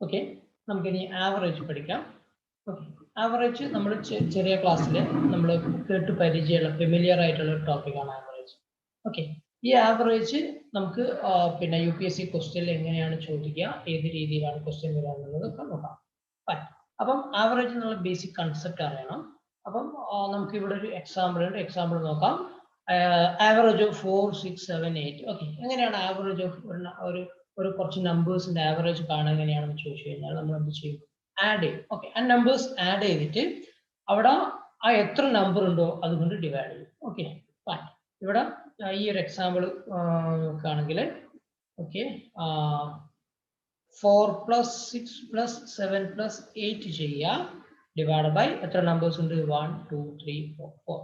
Okay, നമുക്കിനി average പഠിക്കാം. Okay, average നമ്മൾ ചെറിയ ക്ലാസ്സിൽ നമ്മൾ കേട്ട് പരിചയമുള്ള ഫെമിലിയർ ആയിട്ടുള്ള ഒരു ടോപ്പിക്കാണ് ആവറേജ്. ഓക്കെ, ഈ ആവറേജ് നമുക്ക് പിന്നെ UPSC ക്വസ്റ്റ്യനിൽ എങ്ങനെയാണ് ചോദിക്കുക, ഏത് രീതിയിലാണ് ക്വസ്റ്റ്യൻ വരിക എന്നുള്ളതൊക്കെ നോക്കാം. അപ്പം ആവറേജ് എന്നുള്ള ബേസിക് കൺസെപ്റ്റ് അറിയണം. അപ്പം നമുക്ക് ഇവിടെ ഒരു എക്സാമ്പിൾ ഉണ്ട്, എക്സാമ്പിൾ നോക്കാം. Average of 4, 6, 7, 8. ഓക്കെ, എങ്ങനെയാണ് ആവറേജ് ഓഫ് ഒരു കുറച്ച് നമ്പേഴ്സിന്റെ ആവറേജ് കാണാൻ എങ്ങനെയാണെന്ന് ചോദിച്ചു കഴിഞ്ഞാൽ നമ്മൾ എന്ത് ചെയ്യും? ആഡ് ചെയ്യും. ഓക്കെ, ആ നമ്പേഴ്സ് ആഡ് ചെയ്തിട്ട് അവിടെ ആ എത്ര നമ്പർ ഉണ്ടോ അതുകൊണ്ട് ഡിവൈഡ് ചെയ്യും. ഓക്കെ, ഇവിടെ ഈ ഒരു എക്സാമ്പിൾ നോക്കുകയാണെങ്കിൽ ഓക്കെ 4 + 6 + 7 + 8 ചെയ്യുക, ഡിവൈഡ് ബൈ എത്ര നമ്പേഴ്സ് ഉണ്ട്? 1, 2, 3, 4, 4.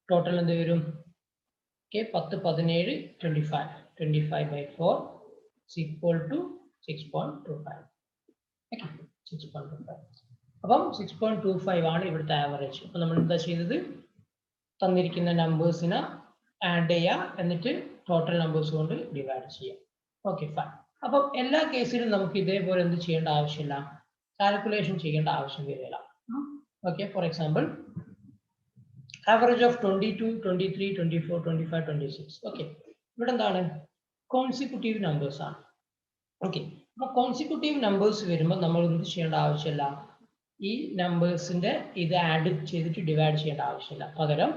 ടോട്ടൽ എന്ത് വരും? ഓക്കെ, 10, 17, 25. 25/4 = 6.25. ഓക്കെ, 6.25. അപ്പം 6.25 ആണ് ഇവിടുത്തെ ആവറേജ്. അപ്പം നമ്മൾ എന്താ ചെയ്തത്? തന്നിരിക്കുന്ന നമ്പേഴ്സിനെ ആഡ് ചെയ്യുക, എന്നിട്ട് ടോട്ടൽ നമ്പേഴ്സ് കൊണ്ട് ഡിവൈഡ് ചെയ്യുക. Okay, fine. അപ്പം എല്ലാ കേസിലും നമുക്ക് ഇതേപോലെ എന്ത് ചെയ്യേണ്ട ആവശ്യമില്ല, കാൽക്കുലേഷൻ ചെയ്യേണ്ട ആവശ്യം വരില്ല. Okay, for example average of 22, 23, 24, 25, 26. Okay, ഇവിടെ എന്താണ്? കോൺസിക്യൂട്ടീവ് നമ്പേഴ്സ് ആണ്. ഓക്കെ, അപ്പൊ കോൺസിക്യൂട്ടീവ് നമ്പേഴ്സ് വരുമ്പോൾ നമ്മൾ എന്ത് ചെയ്യേണ്ട ആവശ്യമില്ല, ഈ നമ്പേഴ്സിന്റെ ഇത് ആഡ് ചെയ്തിട്ട് ഡിവൈഡ് ചെയ്യേണ്ട ആവശ്യമില്ല. പകരം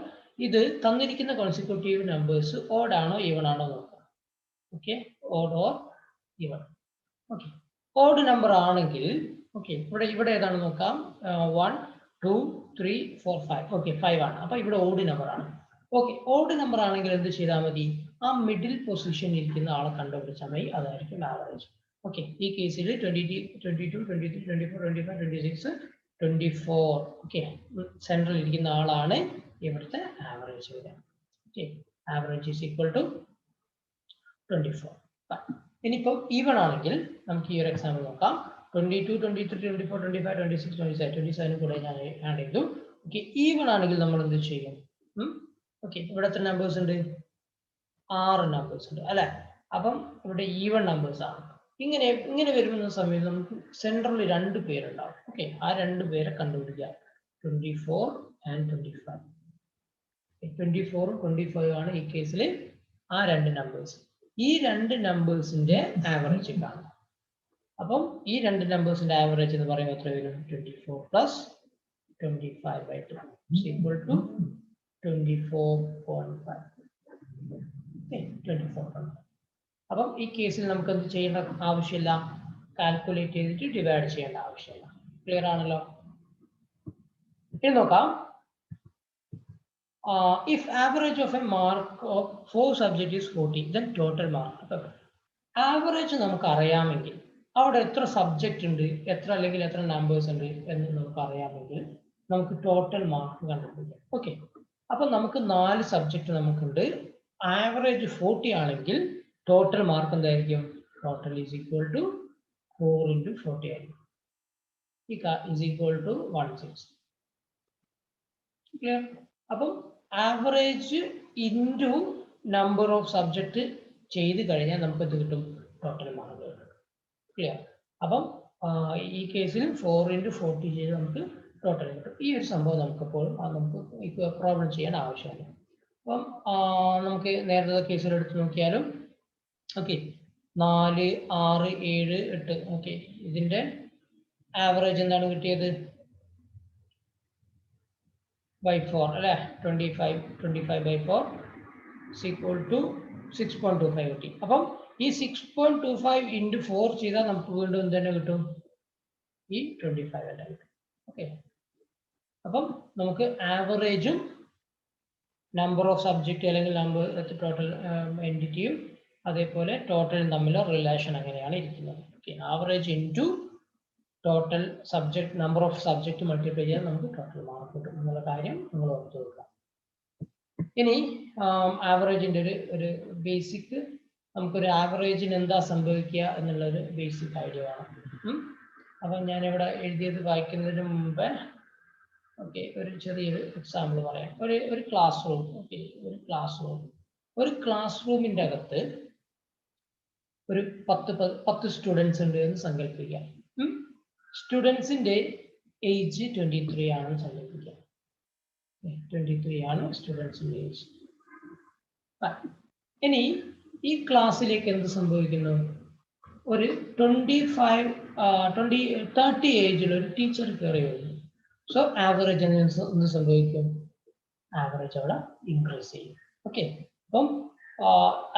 ഇത് തന്നിരിക്കുന്ന കോൺസിക്യൂട്ടീവ് നമ്പേഴ്സ് ഓഡ് ആണോ ഈവൺ ആണോ നോക്കുക. Okay, odd or even. Okay, odd number ആണെങ്കിൽ ഓക്കെ ഇവിടെ ഏതാണ് നോക്കാം. 1, 2, 3, 4, 5. ഓക്കെ, 5 ആണ്. അപ്പൊ ഇവിടെ ഓഡ് നമ്പർ ആണ്. ഓക്കെ, ഓഡ് നമ്പർ ആണെങ്കിൽ എന്ത് ചെയ്താൽ മതി? ആ മിഡിൽ പൊസിഷനിൽ ഇരിക്കുന്ന ആളെ കണ്ടുപിടിച്ചാൽ മതി, അതായിരിക്കും ആവറേജ്. ഓക്കെ, ഈ കേസിൽ 22, 23, 24, 25, 26, 24. ഓക്കെ, സെൻട്രൽ ഇരിക്കുന്ന ആളാണ് ഇവിടുത്തെ ആവറേജ് വരിക. Okay, average is equal to 24. ഇനിയിപ്പം ഈവൺ ആണെങ്കിൽ നമുക്ക് ഈ ഒരു എക്സാമ്പിൾ നോക്കാം. 22, 23, 24, 25, 26, 27. 27 കൂടെ ഞാൻ ആഡ് ചെയ്തു. ഓക്കെ, ഈവൺ ആണെങ്കിൽ നമ്മൾ എന്ത് ചെയ്യും? ഓക്കെ, ഇവിടെ എത്ര നമ്പേഴ്സ് ഉണ്ട്? 6 നമ്പേഴ്സ് ഉണ്ട് അല്ലെ. അപ്പം ഇവിടെ ഈവൺ നമ്പേഴ്സ് ആണ്. ഇങ്ങനെ വരുന്ന സമയത്ത് നമുക്ക് സെൻട്രൽ 2 പേരുണ്ടാവും. ഓക്കെ, ആ 2 പേരെ കണ്ടുപിടിക്കുക. 24 and 25. 24ഉം 25 ആണ് ഈ കേസിൽ ആ 2 നമ്പേഴ്സ്. ഈ 2 നമ്പേഴ്സിന്റെ ആവറേജ് കാണാം. അപ്പം ഈ 2 നമ്പേഴ്സിന്റെ ആവറേജ് എന്ന് പറയുമ്പോൾ എത്ര വരും? 24 + 25/2 = 24.5. 24. അപ്പം ഈ കേസിൽ നമുക്ക് എന്ത് ചെയ്യേണ്ട ആവശ്യമില്ല, കാൽക്കുലേറ്റ് ചെയ്തിട്ട് ഡിവൈഡ് ചെയ്യേണ്ട ആവശ്യമില്ല. ക്ലിയർ ആണല്ലോ? ഇനി നോക്കാം. If average of a mark of 4 subject is 40, then total mark. Average നമുക്ക് അറിയാമെങ്കിൽ അവിടെ എത്ര സബ്ജക്റ്റ് ഉണ്ട്, അല്ലെങ്കിൽ എത്ര നമ്പേഴ്സ് ഉണ്ട് എന്ന് നമുക്ക് അറിയാമെങ്കിൽ നമുക്ക് ടോട്ടൽ മാർക്ക് കണ്ടുപിടിക്കാം. ഓക്കെ, അപ്പൊ നമുക്ക് 4 സബ്ജക്റ്റ് നമുക്കുണ്ട്. ആവറേജ് 40 ആണെങ്കിൽ ടോട്ടൽ മാർക്ക് എന്തായിരിക്കും? ടോട്ടൽ ഈസ് ഈക്വൽ ടു 4 × 40 ആയിരിക്കും. Is equal to 160. ക്ലിയർ? അപ്പം average into number of subject ചെയ്ത് കഴിഞ്ഞാൽ നമുക്ക് എന്ത് കിട്ടും? ടോട്ടൽ മാർക്ക് കിട്ടും. ക്ലിയർ? അപ്പം ഈ കേസിൽ 4 × 40 ചെയ്ത് നമുക്ക് ടോട്ടൽ കിട്ടും. ഈ ഒരു സംഭവം നമുക്കെപ്പോഴും നമുക്ക് പ്രോബ്ലം ചെയ്യാൻ ആവശ്യമില്ല. അപ്പം നമുക്ക് നേരത്തെ കേസിൽ എടുത്ത് നോക്കിയാലും ഓക്കെ 4, 6, 7, 8. ഓക്കെ, ഇതിന്റെ ആവറേജ് എന്താണ് കിട്ടിയത്? /4 അല്ലെ. 25/4 = 6.25 കിട്ടി. അപ്പം ഈ 6.25 × 4 ചെയ്താൽ നമുക്ക് വീണ്ടും എന്ത് തന്നെ കിട്ടും? ഈ 25 തന്നെ കിട്ടും. ഓക്കെ, അപ്പം നമുക്ക് ആവറേജും നമ്പർ ഓഫ് സബ്ജക്റ്റ് അല്ലെങ്കിൽ നമ്പർ ടോട്ടൽ എൻറ്റിറ്റിയും അതേപോലെ ടോട്ടലും തമ്മിലുള്ള റിലേഷൻ അങ്ങനെയാണ് ഇരിക്കുന്നത്. Okay, average into total subject number of subject multiply ചെയ്യാൻ നമുക്ക് ടോട്ടൽ മാർക്ക് കിട്ടും എന്നുള്ള കാര്യം നിങ്ങൾ ഓർത്ത് വെക്കുക. ഇനി ആവറേജിന്റെ ഒരു ബേസിക്, നമുക്കൊരു ആവറേജിന് എന്താ സംഭവിക്കുക എന്നുള്ളൊരു ബേസിക് ഐഡിയ വേണം. അപ്പം ഞാനിവിടെ എഴുതിയത് വായിക്കുന്നതിന് മുമ്പേ ഓക്കെ, ഒരു ചെറിയൊരു എക്സാമ്പിൾ പറയാം. ഒരു ക്ലാസ് റൂം. ഓക്കെ, ഒരു ക്ലാസ് റൂമിന്റെ അകത്ത് ഒരു 10 സ്റ്റുഡൻസ് ഉണ്ട് എന്ന് സങ്കല്പിക്കാം. സ്റ്റുഡൻസിന്റെ ഏജ് 23 ആണെന്ന് സങ്കല്പിക്കാം. 23 ആണ് സ്റ്റുഡൻസിന്റെ ഏജ്. ഇനി ഈ ക്ലാസ്സിലേക്ക് എന്ത് സംഭവിക്കുന്നു? ഒരു 30 ഏജിൽ ഒരു ടീച്ചർ കയറി വരുന്നു. സോ ആവറേജ് എന്ത് സംഭവിക്കും? ആവറേജ് അവിടെ ഇൻക്രീസ് ചെയ്യും. ഓക്കെ, അപ്പം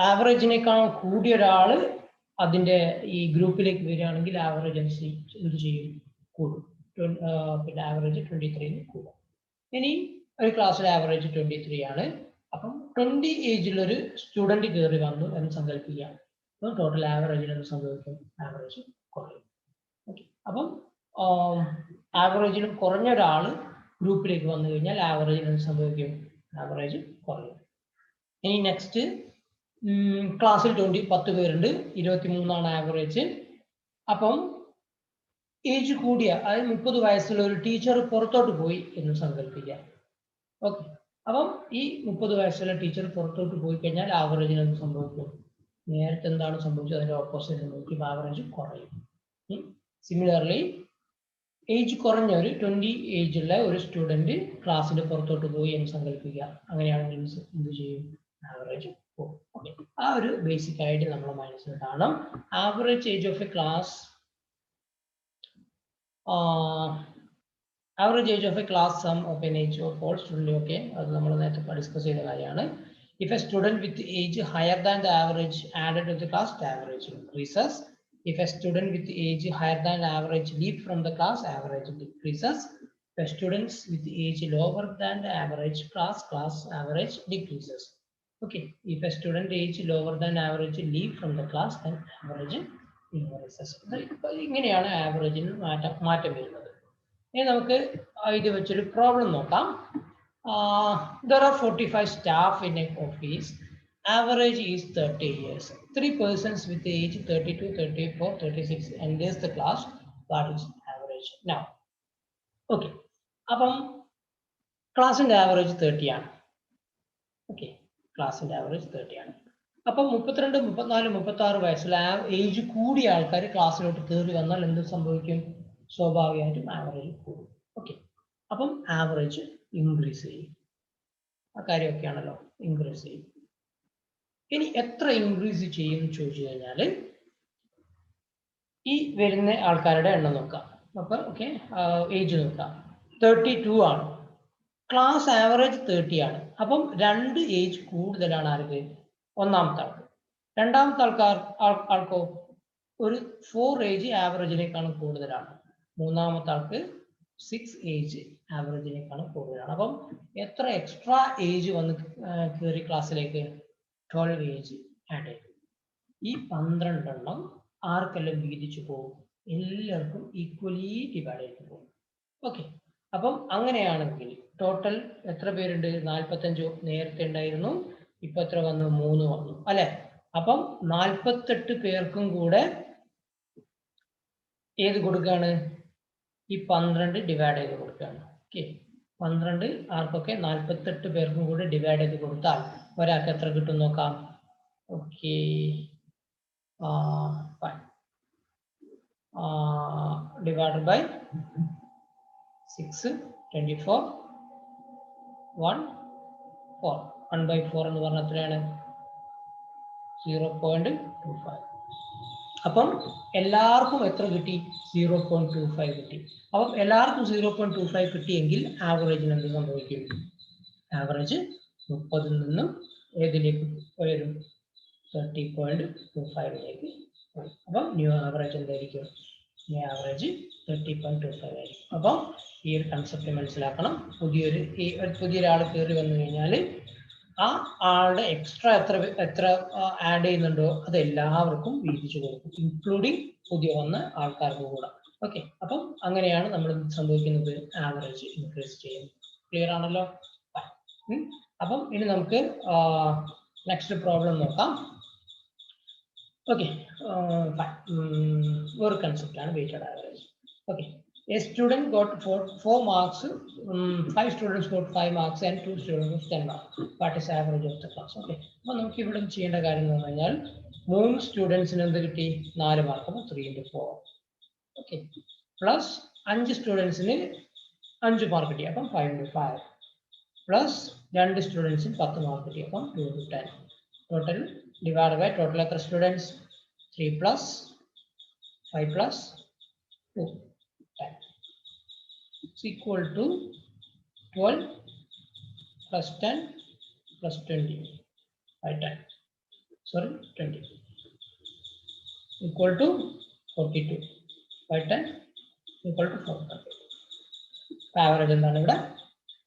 ആവറേജിനേക്കാൾ കൂടിയ ഒരാള് അതിന്റെ ഈ ഗ്രൂപ്പിലേക്ക് വരികയാണെങ്കിൽ ആവറേജ് അനുസരിച്ച് എന്ത് ചെയ്യും? കൂടും. പിന്നെ ആവറേജ് 23 കൂടും. ഇനി ഒരു ക്ലാസ്സിൽ ആവറേജ് 23 ആണ്. അപ്പം 20 ഏജിലൊരു സ്റ്റുഡന്റ് കയറി വന്നു എന്ന് സങ്കല്പിക്കാം. അപ്പം ടോട്ടൽ ആവറേജിൽ എന്ത് സംഭവിക്കും? ആവറേജ് കുറയും. ഓക്കെ, അപ്പം ആവറേജിലും കുറഞ്ഞ ഒരാൾ ഗ്രൂപ്പിലേക്ക് വന്നു കഴിഞ്ഞാൽ ആവറേജിൽ എന്ത് സംഭവിക്കും? ആവറേജ് കുറയും. ഇനി നെക്സ്റ്റ്, ക്ലാസ്സിൽ 10 പേരുണ്ട്, 23 ആവറേജ്. അപ്പം ഏജ് കൂടിയ, അതായത് 30 വയസ്സുള്ള ഒരു ടീച്ചർ പുറത്തോട്ട് പോയി എന്ന് സങ്കല്പിക്കാം. ഓക്കെ, അപ്പം ഈ 30 വയസ്സുള്ള ടീച്ചർ പുറത്തോട്ട് പോയി കഴിഞ്ഞാൽ ആവറേജിന് എന്ത് സംഭവിക്കും? നേരത്തെ എന്താണ് സംഭവിച്ചത്? അതിന്റെ ഓപ്പോസിറ്റ് സംഭവിക്കും, ആവറേജ് കുറയും. സിമിലർലി ഏജ് കുറഞ്ഞ ഒരു 20 ഏജുള്ള ഒരു സ്റ്റുഡന്റ് ക്ലാസ്സിൽ പുറത്തോട്ട് പോയി എന്ന് സങ്കല്പിക്കുക. അങ്ങനെയാണെങ്കിൽ എന്ത് ചെയ്യും? ആവറേജ് പോകും. ഓക്കെ, ആ ഒരു ബേസിക് ആയിട്ട് നമ്മൾ മനസ്സിൽ കാണണം. Average age of A class, average age of a class sum of an age of all student. Okay, അത് നമ്മൾ നേരത്തെ ഡിസ്കസ് ചെയ്ത കാര്യമാണ്. If a student with age higher than the average added to the class, the average increases. If a student with age higher than the average leave from the class, average decreases. If students with age lower than the average class average decreases. Okay, if a student age lower than average leave from the class, then average increases. ഇങ്ങനെയാണ് ആവറേജിന് മാറ്റം വരുന്നത്. ഇനി നമുക്ക് ഇത് വെച്ചൊരു problem നോക്കാം. There are 45 staff in an office. Average is 30 years. 3 persons with age 32, 34, 36 enters the class. What is average now? Okay, അപ്പം ക്ലാസിന്റെ ആവറേജ് 30 ആണ്. ഓക്കെ, ക്ലാസിന്റെ ആവറേജ് 30 ആണ്. അപ്പം 32, 34, 36 വയസ്സിൽ ഏജ് കൂടിയ ആൾക്കാർ ക്ലാസ്സിലോട്ട് കയറി വന്നാൽ എന്ത് സംഭവിക്കും? സ്വാഭാവികമായിട്ടും ആവറേജ് കൂടും. ഓക്കെ, അപ്പം ആവറേജ് ഇൻക്രീസ് ചെയ്യും. ആ കാര്യമൊക്കെയാണല്ലോ, ഇൻക്രീസ് ചെയ്യും. ഇനി എത്ര ഇൻക്രീസ് ചെയ്യും എന്ന് ചോദിച്ചു കഴിഞ്ഞാൽ ഈ വരുന്ന ആൾക്കാരുടെ എണ്ണം നോക്കാം. അപ്പൊ ഓക്കെ, ഏജ് നോക്കാം. 32 ആണ്. ക്ലാസ് ആവറേജ് 30 ആണ്. അപ്പം 2 ഏജ് കൂടുതലാണ് ആർക്ക്? ഒന്നാമത്തെ ആൾക്ക്. രണ്ടാമത്തെ ആൾക്കോ ഒരു 4 ഏജ് ആവറേജിനേക്കാളും കൂടുതലാണ്. മൂന്നാമത്തെ ആൾക്ക് 6 ഏജ് ആവറേജിനേക്കാണ് കൂടുതലാണ്. അപ്പം എത്ര എക്സ്ട്രാ ഏജ് വന്ന് കയറി ക്ലാസ്സിലേക്ക്? 12 ഏജ് ആഡ് ചെയ്തു. ഈ 12 എണ്ണം ആർക്കെല്ലാം വീതിച്ചു പോകും? എല്ലാവർക്കും ഈക്വലി ഡിവൈഡ് ചെയ്ത് പോകും. ഓക്കെ, അപ്പം അങ്ങനെയാണെങ്കിൽ ടോട്ടൽ എത്ര പേരുണ്ട്? 45 നേരത്തെ ഉണ്ടായിരുന്നു, ഇപ്പൊ എത്ര വന്നു? 3 വന്നു അല്ലെ? അപ്പം 48 പേർക്കും കൂടെ ഏത് കൊടുക്കുകയാണ്? ഈ 12 ഡിവൈഡ് ചെയ്ത് കൊടുക്കുകയാണ്. ഓക്കെ, 12 ആർക്കൊക്കെ? 48 പേർക്കും കൂടെ ഡിവൈഡ് ചെയ്ത് കൊടുത്താൽ ഒരാൾക്ക് എത്ര കിട്ടും നോക്കാം. Okay, divided by 6, 24, 1, 4. 1/4 എന്ന് പറഞ്ഞാൽ എത്രയാണ്? 0.25. അപ്പം എല്ലാവർക്കും എത്ര കിട്ടി? 0.25 കിട്ടി. അപ്പം എല്ലാവർക്കും 0.25 കിട്ടിയെങ്കിൽ ആവറേജിന് എന്ത് സംഭവിക്കും? ആവറേജ് 30 നിന്നും ഏതിലേക്ക് വരും? 30.25ലേക്ക് വരും. അപ്പം ന്യൂ ആവറേജ് എന്തായിരിക്കും? ന്യൂ ആവറേജ് 30.25 ആയിരിക്കും. അപ്പം ഈ ഒരു കൺസെപ്റ്റ് മനസ്സിലാക്കണം. പുതിയൊരാൾ കയറി വന്നു കഴിഞ്ഞാൽ ആ ആളുടെ എക്സ്ട്രാ എത്ര ആഡ് ചെയ്യുന്നുണ്ടോ അത് എല്ലാവർക്കും വീതിച്ചു കൊടുക്കും, ഇൻക്ലൂഡിങ് പുതിയ വന്ന ആൾക്കാർക്ക് കൂടെ. ഓക്കെ, അപ്പം അങ്ങനെയാണ് നമ്മൾ സംഭവിക്കുന്നത്, ആവറേജ് ഇൻക്രീസ് ചെയ്യുന്നത്. ക്ലിയർ ആണല്ലോ? അപ്പം ഇനി നമുക്ക് നെക്സ്റ്റ് പ്രോബ്ലം നോക്കാം. ഓക്കെ, ഒരു കൺസെപ്റ്റ് ആണ് weighted average. Okay, A student got four marks, 5 students got 5 marks and 2 students got 10 marks. What is average of the class? Okay. അപ്പോൾ നമുക്ക് ഇവിടെ ചെയ്യേണ്ട കാര്യം എന്ന് പറഞ്ഞാൽ 3 സ്റ്റുഡൻസിന് എന്ത് കിട്ടി 4 മാർക്ക്, അപ്പോൾ 3 into 4. ഓക്കെ, പ്ലസ് 5 സ്റ്റുഡൻസിന് 5 മാർക്ക് കിട്ടി, അപ്പം 5 into 5. പ്ലസ് 2 സ്റ്റുഡൻസിന് 10 മാർക്ക് കിട്ടി, അപ്പം 2 into 10. Total divide by total എത്ര students 3 plus 5 plus 2 10 is equal to 12 plus 10 plus 20 by 10, sorry 20 equal to 42 by 10 equal to 4. Average എന്താണ് ഇവിടെ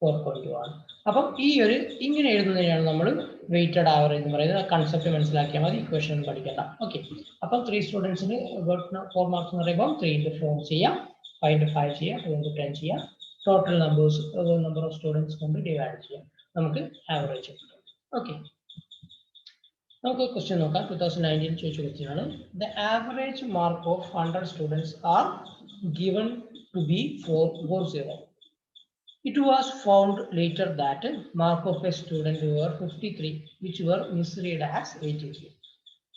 4.2 ആണ്. അപ്പം ഈ ഒരു ഇങ്ങനെ എഴുതുന്നതിനാണ് നമ്മൾ വെയിറ്റഡ് ആവറേജ് എന്ന് പറയുന്നത്. കൺസെപ്റ്റ് മനസ്സിലാക്കിയാൽ മതി, ഇക്വേഷൻ പഠിക്കണ്ട. ഓക്കെ, അപ്പം 3 സ്റ്റുഡൻസിന് 4 മാർക്സ് എന്ന് പറയുമ്പോൾ 3 into 4 ചെയ്യാം, 5 into 5 ചെയ്യാം, 2 into 10 ചെയ്യാം, total numbers number of students കൊണ്ട് ഡിവൈഡ് ചെയ്യാം, നമുക്ക് ആവറേജ് കിട്ടും. ഓക്കെ, നമുക്ക് ക്വസ്റ്റ്യൻ നോക്കാം. 2019 ചോദിച്ച ക്വസ്റ്റ്യൻ ആണ്. The average mark of 100 students are given to be 4.0. It was found later that mark of a student were 53, which were misread as 83.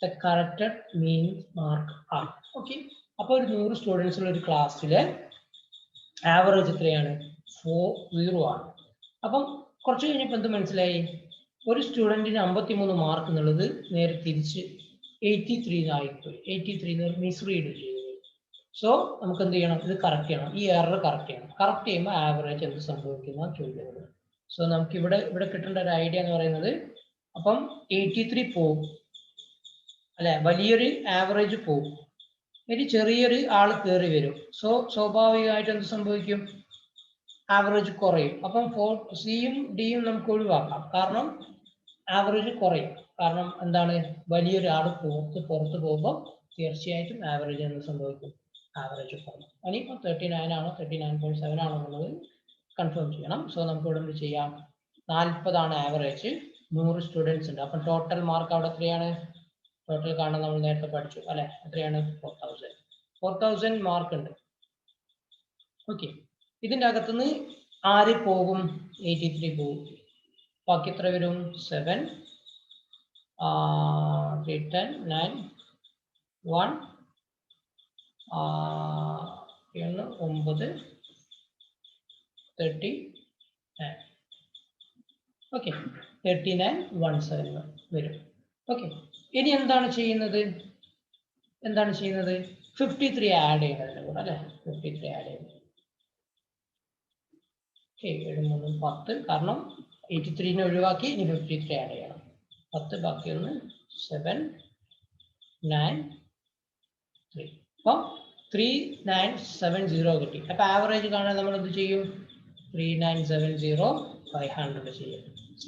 The corrected mean mark are. Okay, അപ്പോൾ ഒരു 100 students ഉള്ള ഒരു ക്ലാസ്സിലെ average എത്രയാണ് 40 ആണ്. അപ്പം കുറച്ച് കഴിഞ്ഞപ്പോൾ എന്ത് മനസ്സിലായി, ഒരു സ്റ്റുഡൻറ്റിന് 53 മാർക്ക് എന്നുള്ളത് നേരെ തിരിച്ച് 83 ആയിപ്പോയി. 83 മിസ്റീഡ് ചെയ്തു. സോ നമുക്ക് എന്ത് ചെയ്യണം, ഇത് കറക്റ്റ് ചെയ്യണം, ഈ എറർ കറക്റ്റ് ചെയ്യണം. കറക്റ്റ് ചെയ്യുമ്പോൾ ആവറേജ് എന്ത് സംഭവിക്കുന്ന ചോദിക്കുന്നത്. സോ നമുക്ക് ഇവിടെ കിട്ടേണ്ട ഒരു ഐഡിയ എന്ന് പറയുന്നത്, അപ്പം 83 പോവും അല്ലെ, വലിയൊരു ആവറേജ് പോവും, ഇനി ചെറിയൊരു ആൾ കയറി വരും. സോ സ്വാഭാവികമായിട്ട് എന്ത് സംഭവിക്കും, ആവറേജ് കുറയും. അപ്പം സിയും ഡിയും നമുക്ക് ഒഴിവാക്കാം, കാരണം ആവറേജ് കുറയും. കാരണം എന്താണ്, വലിയൊരു ആൾ പുറത്ത് പോകുമ്പോൾ തീർച്ചയായിട്ടും ആവറേജ് എന്ത് സംഭവിക്കും, ആവറേജ് കുറയും. ഇനിയിപ്പോൾ 39 ആണോ 39.7 ആണോ എന്നുള്ളത് കൺഫേം ചെയ്യണം. സോ നമുക്ക് ഇവിടെ എന്ത് ചെയ്യാം, 40 ആണ് ആവറേജ്, 100 സ്റ്റുഡൻസ് ഉണ്ട്. അപ്പം ടോട്ടൽ മാർക്ക് അവിടെ എത്രയാണ്, ടോട്ടൽ കാണാൻ നമ്മൾ നേരത്തെ പഠിച്ചു അല്ലെ, എത്രയാണ് 4000 മാർക്ക് ഉണ്ട്. ഓക്കെ, ഇതിൻ്റെ അകത്തുനിന്ന് ആര് പോകും, 83 പോകും, ബാക്കി എത്ര വരും 7 3 10 9 1 9 39. ഓക്കെ, 3917 വരും. ഓക്കെ, ഇനി എന്താണ് ചെയ്യുന്നത് 53 ആഡ് ചെയ്യണതിൻ്റെ കൂടെ അല്ലെ, 53 ആഡ് ചെയ്യുന്നത്. ഓക്കെ, 7 3 10, കാരണം 83 ഒഴിവാക്കി, ഇനി 53 ആഡ് ചെയ്യണം. 10 ബാക്കി 1 7 9 3. അപ്പം 3970 കിട്ടി. അപ്പൊ ആവറേജ് കാണാൻ നമ്മൾ എന്ത് ചെയ്യും, 3970 by 100 ചെയ്യും,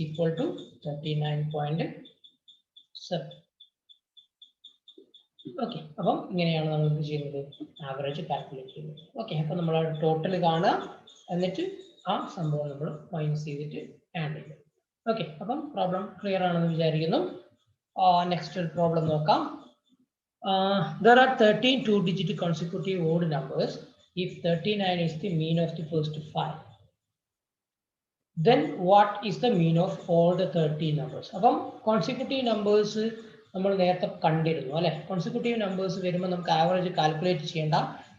ഈക്വൽ ടു 39.7. ഓക്കെ, അപ്പം ഇങ്ങനെയാണ് നമ്മൾ എന്ത് ചെയ്യുന്നത്, ആവറേജ് കാൽക്കുലേറ്റ് ചെയ്യുന്നത്. ഓക്കെ, അപ്പൊ നമ്മൾ ടോട്ടൽ കാണുക, എന്നിട്ട് ആ സംഭവം നമ്മൾ മൈനസ് ചെയ്തിട്ട് ആഡ് ചെയ്യും. ഓക്കെ, അപ്പം പ്രോബ്ലം ക്ലിയർ ആണെന്ന് വിചാരിക്കുന്നു. നെക്സ്റ്റ് ഒരു പ്രോബ്ലം നോക്കാം. There are 13 two-digit consecutive odd numbers. If 39 is the mean of the first 5, then what is the mean of all the 13 numbers? അപ്പം കോൺസിക്യൂട്ടീവ് നമ്പേഴ്സ് നമ്മൾ നേരത്തെ കണ്ടിരുന്നു അല്ലെ. കോൺസിക്യൂട്ടീവ് നമ്പേഴ്സ് വരുമ്പോൾ നമുക്ക് ആവറേജ് കാൽക്കുലേറ്റ് ചെയ്യേണ്ട,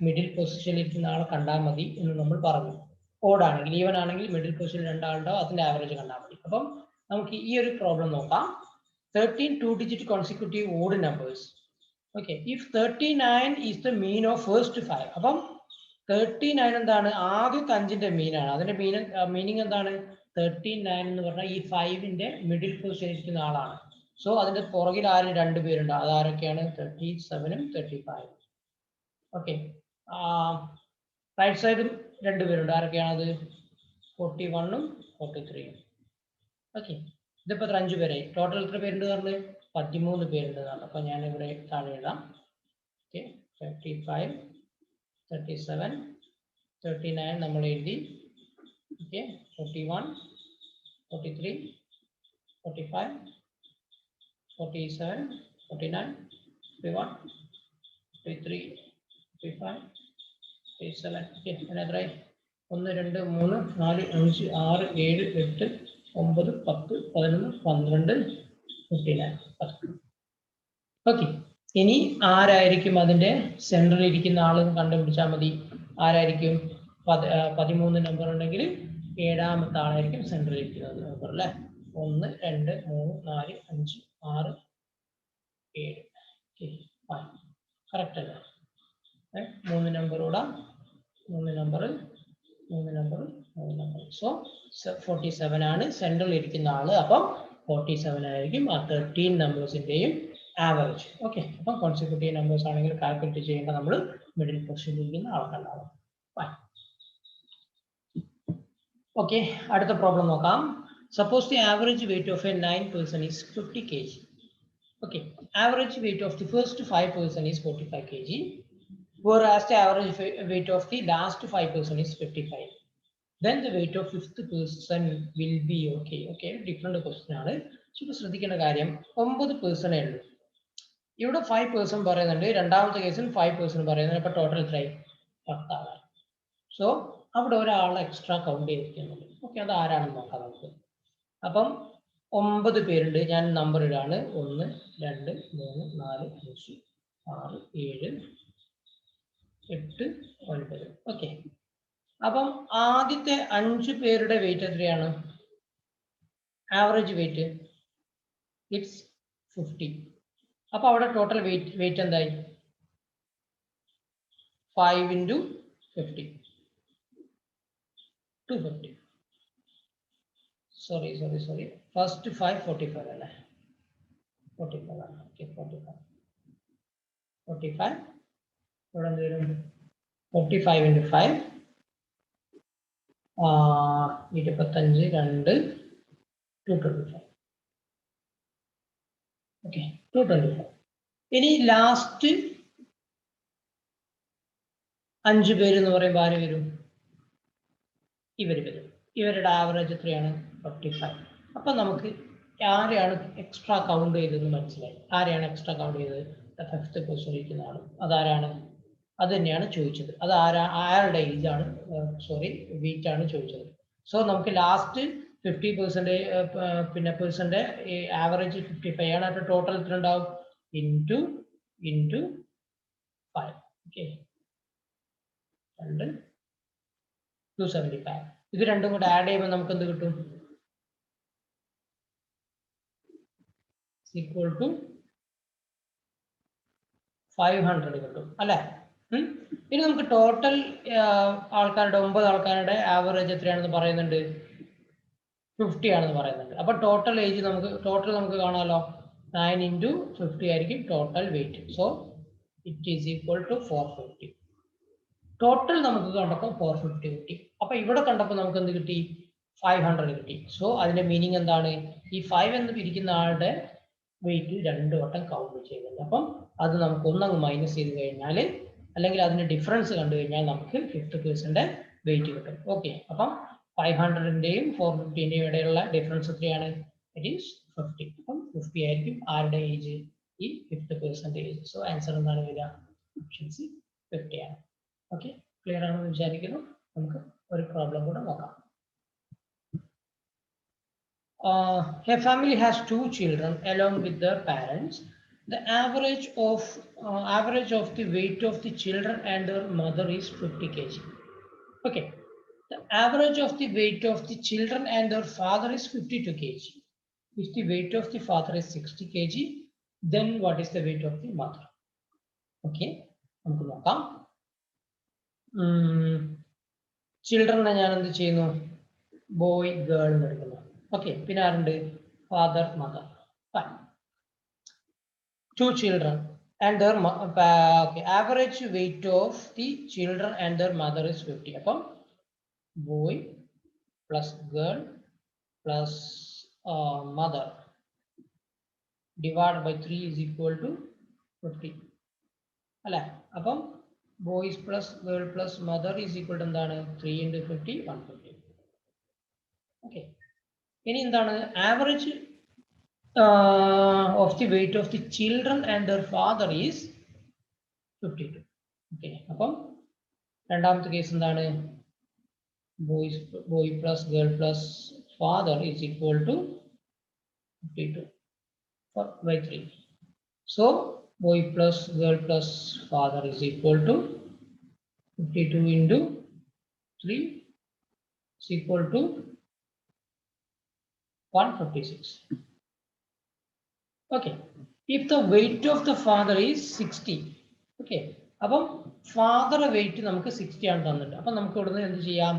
മിഡിൽ പൊസിഷനിൽ ഇരിക്കുന്ന ആളെ കണ്ടാൽ മതി എന്ന് നമ്മൾ പറഞ്ഞു. ഓഡ് ആണെങ്കിൽ, ഈവൻ ആണെങ്കിൽ മിഡിൽ പൊസിഷനിൽ 2 ആളുണ്ടാവും, അതിന്റെ ആവറേജ് കണ്ടാൽ മതി. അപ്പം നമുക്ക് ഈ ഒരു പ്രോബ്ലം നോക്കാം. 13 two-digit consecutive odd numbers. Okay, if 39 is the mean of first 5, അപ്പം 39 എന്താണ്, ആദ്യത്തെ 5ന്റെ മീൻ ആണ്. അതിന്റെ മീനിങ് എന്താണ്, 39 എന്ന് പറഞ്ഞാൽ ഈ 5ന്റെ മിഡിൽ പൊസിഷനിൽ ഇരിക്കുന്ന ആളാണ്. സോ അതിന്റെ പുറകിൽ ആരും 2 പേരുണ്ട്, അതാരൊക്കെയാണ്, 37ഉം 35. ഓക്കെ, റൈറ്റ് സൈഡും 2 പേരുണ്ട്, ആരൊക്കെയാണത്, 41ഉം 43ഉം. ഓക്കെ, ഇതിപ്പോ 5 പേരായി. ടോട്ടൽ എത്ര പേരുണ്ട് പറഞ്ഞത്, 13 പേരുണ്ട്. അപ്പൊ ഞാൻ ഇവിടെ താഴെ എഴുതാം. ഓക്കെ, 35 37 39 നമ്മൾ എഴുതി. ഓക്കെ, 41 43 45 47 49 51 53 55 47. Okay, another 1, 2, 3, 4, 5, 6, 7, 8, 9, 10, 11, 12, 15. ഓക്കെ, ഇനി ആരായിരിക്കും അതിന്റെ സെന്ററിൽ ഇരിക്കുന്ന ആളെന്ന് കണ്ടുപിടിച്ചാൽ മതി. ആരായിരിക്കും? 13 നമ്പർ ഉണ്ടെങ്കിൽ 7ാമത്തെ ആളായിരിക്കും സെന്ററിൽ ഇരിക്കുന്നത് നമ്പർ അല്ലെ. 1, 2, 3, 4, 5, 6, 7. കറക്റ്റ് അല്ലേ? 3 നമ്പർ കൂടെ 3 നമ്പർ. സോ 47 ആണ് സെൻട്രൽ ഇരിക്കുന്ന ആള്. അപ്പം 47 ആയിരിക്കും ആ 13 നമ്പേഴ്സിന്റെയും ആവറേജ്. ഓക്കെ, അപ്പം കോൺസിക്യൂട്ടീവ് നമ്പേഴ്സ് ആണെങ്കിൽ കാൽക്കുലേറ്റ് ചെയ്യേണ്ട നമ്മൾ മിഡിൽ പൊസിഷനിൽ ഇരിക്കുന്ന ആൾക്കുണ്ടാവും. ഓക്കെ, അടുത്ത പ്രോബ്ലം നോക്കാം. Suppose the average weight of A 9 person is 50 kg. Okay, average weight of the first 5 person is 45 kg. Whereas the average weight of the last 5 person is 55. Then the weight of 5th person will be okay. Okay, different question ആണ്. ചുമ്മാ ശ്രദ്ധിക്കേണ്ട കാര്യം 9 പേഴ്സണേ ഉള്ളൂ. ഇവിടെ 5 person പറയുന്നുണ്ട്, രണ്ടാമത്തെ കേസിൽ 5 person പറയുന്നുണ്ട്. അപ്പൊ ടോട്ടൽ എത്രയായി? 10 ആളായി. സോ അവിടെ ഒരാളെ എക്സ്ട്രാ കൗണ്ട് ചെയ്തിരിക്കുന്നുണ്ട്. ഓക്കെ, അത് ആരാണെന്ന് നോക്കാം നമുക്ക്. അപ്പം 9 പേരുണ്ട്. ഞാൻ നമ്പർ ഇടാണ്. 1, 2, 3, 4, 5, 6, 7, 8, 9. ഓക്കെ, അപ്പം ആദ്യത്തെ 5 പേരുടെ വെയിറ്റ് എത്രയാണ്? Average weight it's 50. അപ്പൊ അവിടെ ടോട്ടൽ വെയിറ്റ് എന്തായി? 5 into 50, 250. സോറി, ഫസ്റ്റ് 5 45 അല്ലേ? 45 ആണ്. ഓക്കെ, 45 ഇവിടെ എന്ത് വരും? 45 into 5 25, 2, 225. ഓക്കെ, 225. ഇനി ലാസ്റ്റ് 5 പേര് എന്ന് പറയുമ്പോൾ ആര് വരും? ഇവർ വരും. ഇവരുടെ ആവറേജ് എത്രയാണ്? 45. അപ്പൊ നമുക്ക് ആരെയാണ് എക്സ്ട്രാ കൗണ്ട് ചെയ്തതെന്ന് മനസ്സിലായി. ആരെയാണ് എക്സ്ട്രാ കൗണ്ട് ചെയ്തത്? 5th person ഇരിക്കുന്ന ആളും. അതാരാണ്? അത് തന്നെയാണ് ചോദിച്ചത്. അത് ആരുടെ ഏജ് ആണ്, സോറി വെയിറ്റ് ആണ് ചോദിച്ചത്. സോ നമുക്ക് ലാസ്റ്റ് 50% പിന്നെ പേഴ്സന്റെ ആവറേജ് 55 ആണ്. അത് ടോട്ടൽ എത്ര ഉണ്ടാവും? ഇൻറ്റു 5. ഓക്കെ, 275. ഇത് രണ്ടും കൂടെ ആഡ് ചെയ്യുമ്പോൾ നമുക്ക് എന്ത് കിട്ടും? ഈക്വൽ ടു 500 കിട്ടും അല്ലെ? ഇനി നമുക്ക് ടോട്ടൽ ആൾക്കാരുടെ 9 ആൾക്കാരുടെ ആവറേജ് എത്രയാണെന്ന് പറയുന്നുണ്ട്? 50 ആണെന്ന് പറയുന്നുണ്ട്. അപ്പൊ ടോട്ടൽ ഏജ് നമുക്ക് കാണാമല്ലോ. 9 into 50 ആയിരിക്കും total weight. So it is equal to 450. Total നമുക്ക് കണ്ടപ്പോൾ 450 കിട്ടി. അപ്പൊ ഇവിടെ കണ്ടപ്പോൾ നമുക്ക് എന്ത് കിട്ടി? 500 കിട്ടി. സോ അതിന്റെ മീനിങ് എന്താണ്? ഈ 5 എന്ന് പിരിക്കുന്ന ആളുടെ വെയിറ്റ് 2 വട്ടം കൗണ്ട് ചെയ്യുന്നുണ്ട്. അപ്പം അത് നമുക്ക് ഒന്നങ്ങ് മൈനസ് ചെയ്ത് കഴിഞ്ഞാൽ, അല്ലെങ്കിൽ അതിന്റെ ഡിഫറൻസ് കണ്ടു കഴിഞ്ഞാൽ നമുക്ക് 5th പേഴ്സന്റെ വെയിറ്റ് കിട്ടും. ഓക്കെ, അപ്പം 500ന്റെയും 450ന്റെയും ഇടയിലുള്ള ഡിഫറൻസ് എത്രയാണ്? It is 50. അപ്പം 50 ആയിരിക്കും ആരുടെ ഏജ്? ഈ 5th പേഴ്സന്റെ ഏജ്. സോ ആൻസർ എന്താണ് വരിക? ഓപ്ഷൻ സി 50 ആണ്. ഓക്കെ, ക്ലിയർ ആണെന്ന് വിചാരിക്കുന്നു. നമുക്ക് ഒരു പ്രോബ്ലം കൂടെ നോക്കാം. A family has 2 children along with their parents. The average of the weight of the children and their mother is 50 kg. Okay, the average of the weight of the children and their father is 52 kg. If the weight of the father is 60 kg, then what is the weight of the mother? Okay, നമുക്ക് നോക്കാം. ചിൽഡ്രനെ ഞാൻ എന്ത് ചെയ്യുന്നു? Boy girl എന്ന് എടുക്കുന്നു. Okay, പിന്നെ ആരുണ്ട്? Father mother. 2 children and their average weight of the children and their mother is 50. അപ്പം boy plus girl plus mother divided by 3 is equal to 50 അല്ലെ? അപ്പം boys plus girl plus mother is equal to എന്താണ്? 3 into 50, 150. Okay, ഇനി എന്താണ്? Average of the weight of the children and their father is 52. Okay, അപ്പം രണ്ടാമത്തെ case എന്താണ്? boy plus girl plus father is equal to 52 by 3. So boy plus girl plus father is equal to 52 into 3 is equal to 156. Okay. If the weight of the father is 60. Okay. അപ്പം father wait നമുക്ക് 60 ആണ് തന്നിട്ട്. അപ്പം നമുക്ക് ഇവിടുന്ന് എന്ത് ചെയ്യാം?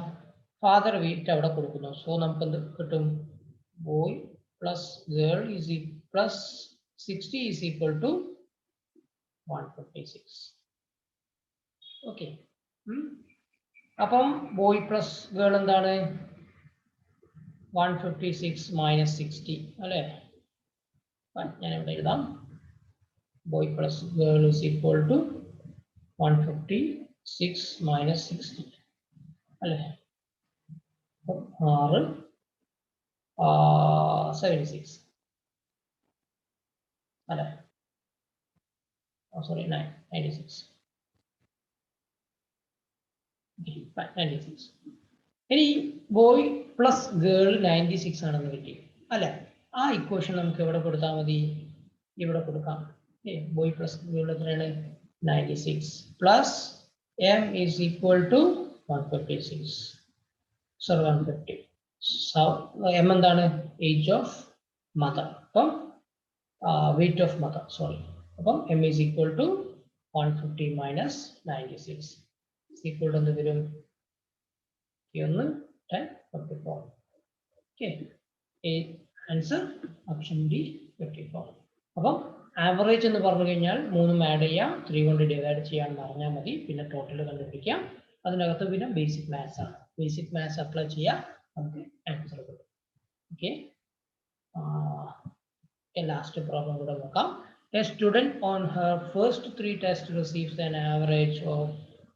Father wait അവിടെ കൊടുക്കുന്നു. സോ നമുക്ക് എന്ത് കിട്ടും? Boy plus girl is plus 60 is equal to 156. Okay. അപ്പം ബോയ് പ്ലസ് ഗേൾ എന്താണ്? 156 മൈനസ് 60 അല്ലേ? ഞാൻ ഇവിടെ എഴുതാം. Boy plus girl is equal to 156 minus 60 അല്ലേ? 76 അല്ലേ? സോറി 96. 96. ഇനി ബോയ് പ്ലസ് ഗേൾ 96 ആണെന്ന് കിട്ടി അല്ലെ? ആ ഇക്വേഷൻ നമുക്ക് എവിടെ കൊടുത്താൽ മതി? ഇവിടെ കൊടുക്കാം. ബോയ് പ്ലസ് ഗേൾ എത്രയാണ്? 96 plus m is equal to 156. Sorry 150. m എന്താണ്? Age of mother. അപ്പം വെയിറ്റ് ഓഫ് മദർ, സോറി. അപ്പം m is equal to 150 minus 96 equal to എന്ത് വരും? 1054. Okay. Answer option D 54. അപ്പം ആവറേജ് എന്ന് പറഞ്ഞു കഴിഞ്ഞാൽ 3 ആഡ് ചെയ്യാം, 3 കൊണ്ട് ഡിവൈഡ് ചെയ്യാമെന്ന് പറഞ്ഞാൽ മതി. പിന്നെ ടോട്ടൽ കണ്ടുപിടിക്കാം. അതിനകത്ത് പിന്നെ ബേസിക് മാത്സ് ആണ്. ബേസിക് മാത്സ് അപ്ലൈ ചെയ്യാം, നമുക്ക് ആൻസർ കിട്ടും. ഓക്കെ. ലാസ്റ്റ് പ്രോബ്ലം കൂടെ നോക്കാം. A student on her first 3 tests receives an average of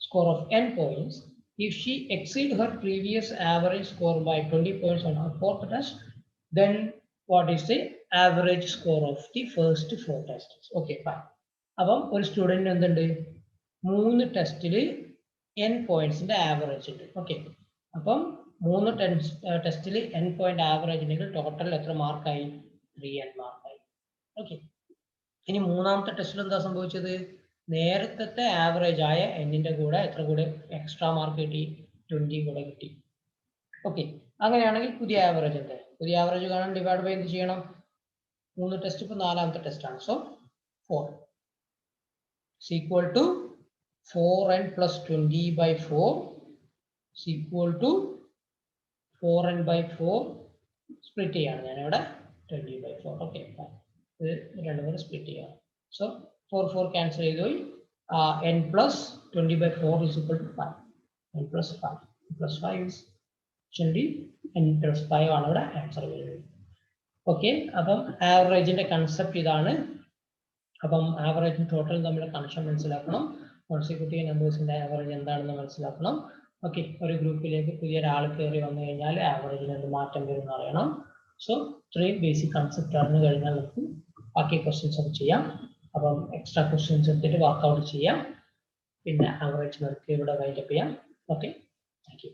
score of n points. If she exceeds her previous average score by 20 points on her fourth test, then what is the average score of the first 4 tests? Okay, fine. അപ്പം ഒരു student എന്തുണ്ട്? 3 ടെസ്റ്റിൽ n പോയിന്റ്സിന്റെ average ഉണ്ട്. Okay. അപ്പം 3 ടെസ്റ്റിൽ n point average ഉണ്ടെങ്കിൽ total എത്ര മാർക്കായി? 3n മാർക്കായി. Okay. ഇനി മൂന്നാമത്തെ ടെസ്റ്റിൽ എന്താ സംഭവിച്ചത്? നേരത്തെ ആവറേജ് ആയ എന്നിന്റെ കൂടെ എത്ര കൂടെ എക്സ്ട്രാ മാർക്ക് കിട്ടി? 20 കൂടെ കിട്ടി. ഓക്കെ. അങ്ങനെയാണെങ്കിൽ പുതിയ ആവറേജ് എന്താ? പുതിയ ആവറേജ് കാണാൻ ഡിവൈഡ് ബൈ എന്ത് ചെയ്യണം? 3 ടെസ്റ്റ് ഇപ്പൊ 4ാമത്തെ ടെസ്റ്റ് ആണ്. So 4 is equal to 4n plus 20 by 4 is equal to 4n by 4 split ചെയ്യാണ് ഞാൻ ഇവിടെ 20 by 4. ഓക്കെ. ഇത് രണ്ടും കൂടെ സ്പ്ലിറ്റ് ചെയ്യാം. സോ 4 ക്യാൻസൽ ചെയ്ത് പോയി. n plus 20 by 4 is equal to 5. n plus 5 plus 5 is actually n plus 5 ആണ് ഇവിടെ ആൻസർ വരുന്നത്. ഓക്കെ. അപ്പം ആവറേജിന്റെ കൺസെപ്റ്റ് ഇതാണ്. അപ്പം ആവറേജും ടോട്ടലും തമ്മിൽ കണക്ഷൻ മനസ്സിലാക്കണം. കോൺസിക്യൂട്ടീവ് നമ്പേഴ്സിന്റെ ആവറേജ് എന്താണെന്ന് മനസ്സിലാക്കണം. ഓക്കെ. ഒരു ഗ്രൂപ്പിലേക്ക് പുതിയ ഒരാൾ കയറി വന്നു കഴിഞ്ഞാൽ ആവറേജിന് എന്ത് മാറ്റം വരും എന്ന് അറിയണം. സോ ഇത്രയും ബേസിക് കൺസെപ്റ്റ് അറിഞ്ഞു കഴിഞ്ഞാൽ നമുക്ക് ബാക്കി ക്വസ്റ്റ്യൻസ് ഒക്കെ ചെയ്യാം. അപ്പം എക്സ്ട്രാ ക്വസ്റ്റ്യൻസ് എടുത്തിട്ട് വർക്ക്ഔട്ട് ചെയ്യാം. പിന്നെ ആവറേജ് നമുക്ക് ഇവിടെ വൈൻഡപ്പ് ചെയ്യാം. ഓക്കെ. Thank you.